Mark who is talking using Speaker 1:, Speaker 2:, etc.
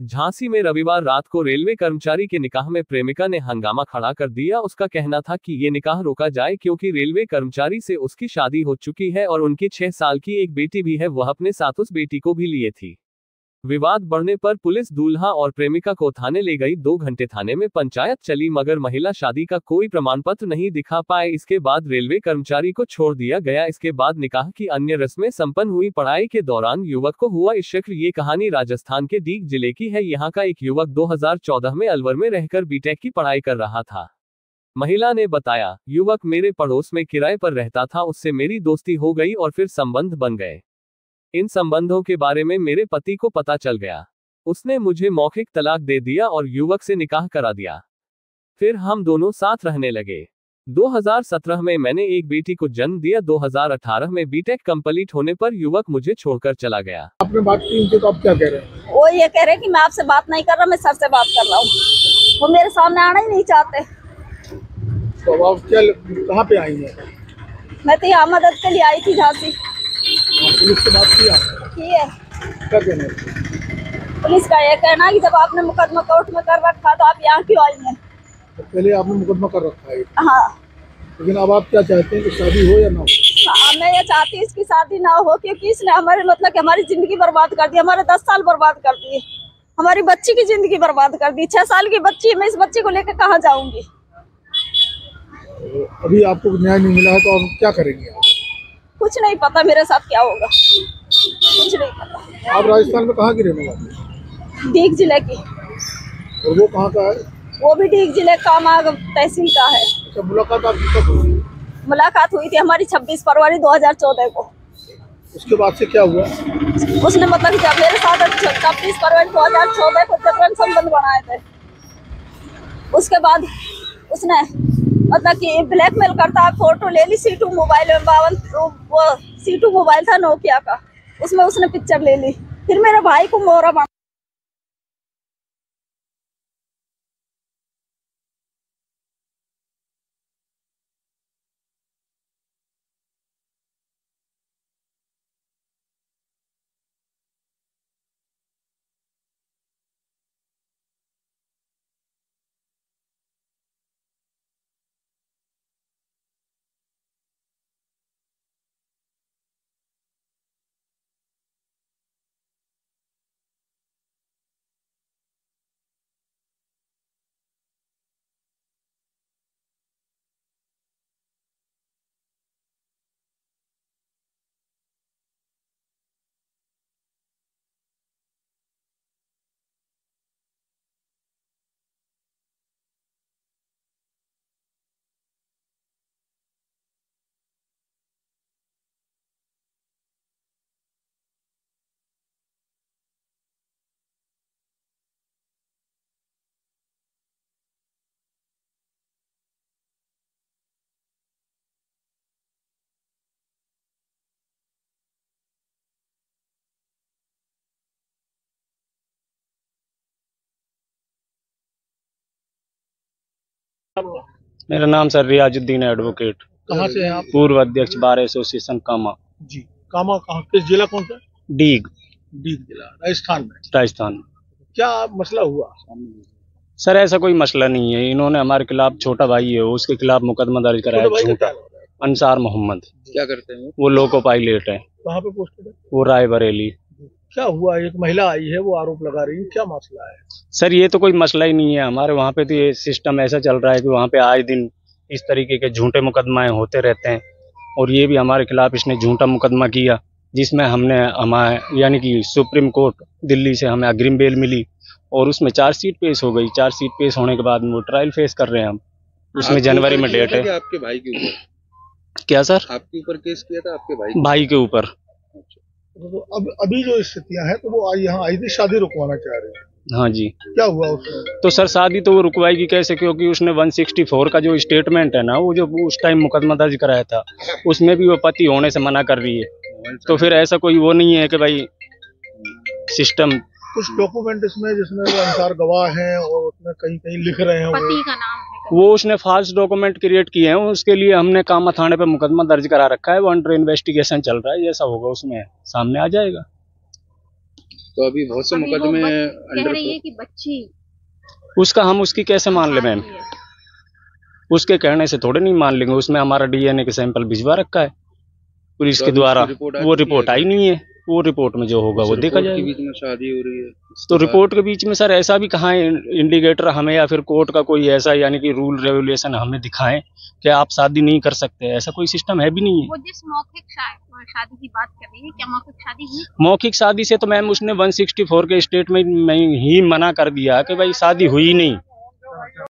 Speaker 1: झांसी में रविवार रात को रेलवे कर्मचारी के निकाह में प्रेमिका ने हंगामा खड़ा कर दिया। उसका कहना था कि ये निकाह रोका जाए क्योंकि रेलवे कर्मचारी से उसकी शादी हो चुकी है और उनकी 6 साल की एक बेटी भी है। वह अपने साथ उस बेटी को भी लिए थी। विवाद बढ़ने पर पुलिस दूल्हा और प्रेमिका को थाने ले गई। 2 घंटे थाने में पंचायत चली मगर महिला शादी का कोई प्रमाण पत्र नहीं दिखा पाए। इसके बाद रेलवे कर्मचारी को छोड़ दिया गया। इसके बाद निकाह की अन्य रस्में संपन्न हुई। पढ़ाई के दौरान युवक को हुआ इस शक्ल। ये कहानी राजस्थान के डीग जिले की है। यहाँ का एक युवक 2014 में अलवर में रहकर बीटेक की पढ़ाई कर रहा था। महिला ने बताया, युवक मेरे पड़ोस में किराए पर रहता था, उससे मेरी दोस्ती हो गई और फिर संबंध बन गए। इन संबंधों के बारे में मेरे पति को पता चल गया। उसने मुझे मौखिक तलाक दे दिया और युवक से निकाह करा दिया। फिर हम दोनों साथ रहने लगे। 2017 में मैंने एक बेटी को जन्म दिया। 2018 में बीटेक कंप्लीट होने पर युवक मुझे छोड़कर चला गया।
Speaker 2: आपने बात की उनसे तो आप क्या कह रहे हैं?
Speaker 3: वो ये कह रहे हैं कि मैं आपसे बात नहीं कर रहा, मैं सर से बात कर रहा हूँ। वो मेरे सामने आना ही नहीं चाहते।
Speaker 2: तो आप क्या कहाँ पे आई हैं?
Speaker 3: मैं तो यहाँ मदद के लिए आई थी झांसी।
Speaker 2: पुलिस से बात किया?
Speaker 3: की है।
Speaker 2: क्या कहना है?
Speaker 3: पुलिस का ये कहना है कि जब आपने मुकदमा कोर्ट में कर रखा तो आप यहाँ क्यों आई हैं?
Speaker 2: तो पहले आपने मुकदमा कर रखा है।
Speaker 3: हाँ।
Speaker 2: लेकिन अब आप क्या चाहते हैं कि शादी हो या ना हो?
Speaker 3: हाँ, मैं ये चाहती हूँ इसकी शादी ना हो क्योंकि इसने हमारे मतलब कि हमारी जिंदगी बर्बाद कर दी। हमारे 10 साल बर्बाद कर दिए। हमारी बच्ची की जिंदगी बर्बाद कर दी। 6 साल की बच्ची, मैं इस बच्ची को लेकर कहाँ जाऊंगी?
Speaker 2: अभी आपको न्याय नहीं मिला है तो आप क्या करेंगे? आप
Speaker 3: कुछ नहीं पता मेरे साथ क्या होगा, कुछ नहीं पता।
Speaker 2: आप राजस्थान में कहाँ की रहने वाले?
Speaker 3: डीग जिले की।
Speaker 2: और वो कहाँ का है?
Speaker 3: वो भी डीग जिले कामाग तहसील का है।
Speaker 2: अच्छा, मुलाकात आपकी कब हुई?
Speaker 3: मुलाकात हुई थी हमारी 26 फरवरी 2014 को।
Speaker 2: उसके बाद से क्या हुआ?
Speaker 3: उसने मतलब जब मेरे साथ 26 फरवरी 2014 को जबरन संबंध बनाए थे। उसके बाद उसने मतलब कि ब्लैकमेल करता, फोटो ले ली। C2 मोबाइल में 52 वो C2 मोबाइल था नोकिया का, उसमें उसने पिक्चर ले ली। फिर मेरे भाई को मोहरा बना।
Speaker 4: मेरा नाम सर रियाजुद्दीन है, एडवोकेट।
Speaker 2: कहाँ से हैं आप?
Speaker 4: पूर्व अध्यक्ष बार एसोसिएशन कामा।
Speaker 2: जी, कामा कहाँ, किस जिला कौन सा?
Speaker 4: डीग
Speaker 2: जिला राजस्थान में।
Speaker 4: राजस्थान।
Speaker 2: क्या मसला हुआ?
Speaker 4: सर ऐसा कोई मसला नहीं है। इन्होंने हमारे खिलाफ, छोटा भाई है उसके खिलाफ मुकदमा दर्ज कराया झूठा। अंसार मोहम्मद।
Speaker 2: क्या करते हैं
Speaker 4: वो लोको पायलट है।
Speaker 2: कहाँ पे पोस्टेड है?
Speaker 4: वो रायबरेली।
Speaker 2: क्या हुआ? एक महिला आई है, वो आरोप लगा रही है, क्या मसला है?
Speaker 4: सर ये तो कोई मसला ही नहीं है। हमारे वहाँ पे तो ये सिस्टम ऐसा चल रहा है कि वहाँ पे आए दिन इस तरीके के झूठे मुकदमाएं होते रहते हैं। और ये भी हमारे खिलाफ इसने झूठा मुकदमा किया जिसमें हमारे यानी कि सुप्रीम कोर्ट दिल्ली से हमें अग्रिम बेल मिली और उसमें चार्जशीट पेश हो गई। चार्जशीट पेश होने के बाद वो ट्रायल फेस कर रहे हैं हम। उसमें जनवरी में डेट है।
Speaker 5: आपके भाई के ऊपर?
Speaker 4: क्या सर?
Speaker 5: आपके ऊपर केस किया था? आपके
Speaker 4: भाई के ऊपर।
Speaker 2: तो अब अभी जो स्थितियां हैं, तो वो यहाँ आई थी, शादी रुकवाना चाह रहे हैं।
Speaker 4: हाँ जी।
Speaker 2: क्या हुआ उसमें?
Speaker 4: तो सर शादी तो वो रुकवाएगी कैसे, क्योंकि उसने 164 का जो स्टेटमेंट है ना, वो जो उस टाइम मुकदमा दर्ज कराया था उसमें भी वो पति होने से मना कर रही है। तो फिर ऐसा कोई वो नहीं है कि भाई सिस्टम।
Speaker 2: कुछ डॉक्यूमेंट इसमें जिसमें वो अंसार गवाह हैं और उसमें कहीं कहीं लिख रहे हैं
Speaker 3: पति का नाम है।
Speaker 4: वो उसने फाल्स डॉक्यूमेंट क्रिएट किए हैं। उसके लिए हमने कामा थाने पे मुकदमा दर्ज करा रखा है। वो अंडर इन्वेस्टिगेशन चल रहा है। जैसा होगा उसमें सामने आ जाएगा।
Speaker 5: तो अभी बहुत से मुकदमे
Speaker 6: कह
Speaker 5: अंडर
Speaker 6: रही है कि बच्ची
Speaker 4: उसका हम उसकी कैसे मान ले मैम? उसके कहने से थोड़े नहीं मान लेंगे, उसमें हमारा डीएनए के सैंपल भिजवा रखा है पुलिस के द्वारा, वो रिपोर्ट आई नहीं है। वो रिपोर्ट में जो होगा वो देखा जाएगा।
Speaker 5: बीच में शादी हो रही है
Speaker 4: तो रिपोर्ट के बीच में सर ऐसा भी कहाँ है इंडिकेटर हमें या फिर कोर्ट का कोई ऐसा यानी कि रूल रेगुलेशन हमें दिखाएं कि आप शादी नहीं कर सकते, ऐसा कोई सिस्टम है भी नहीं है।
Speaker 6: वो जिस मौखिक शादी की बात कर रही है, क्या मौखिक शादी हुई?
Speaker 4: मौखिक शादी से तो मैम उसने 164 के स्टेटमेंट में ही मना कर दिया कि भाई शादी हुई नहीं।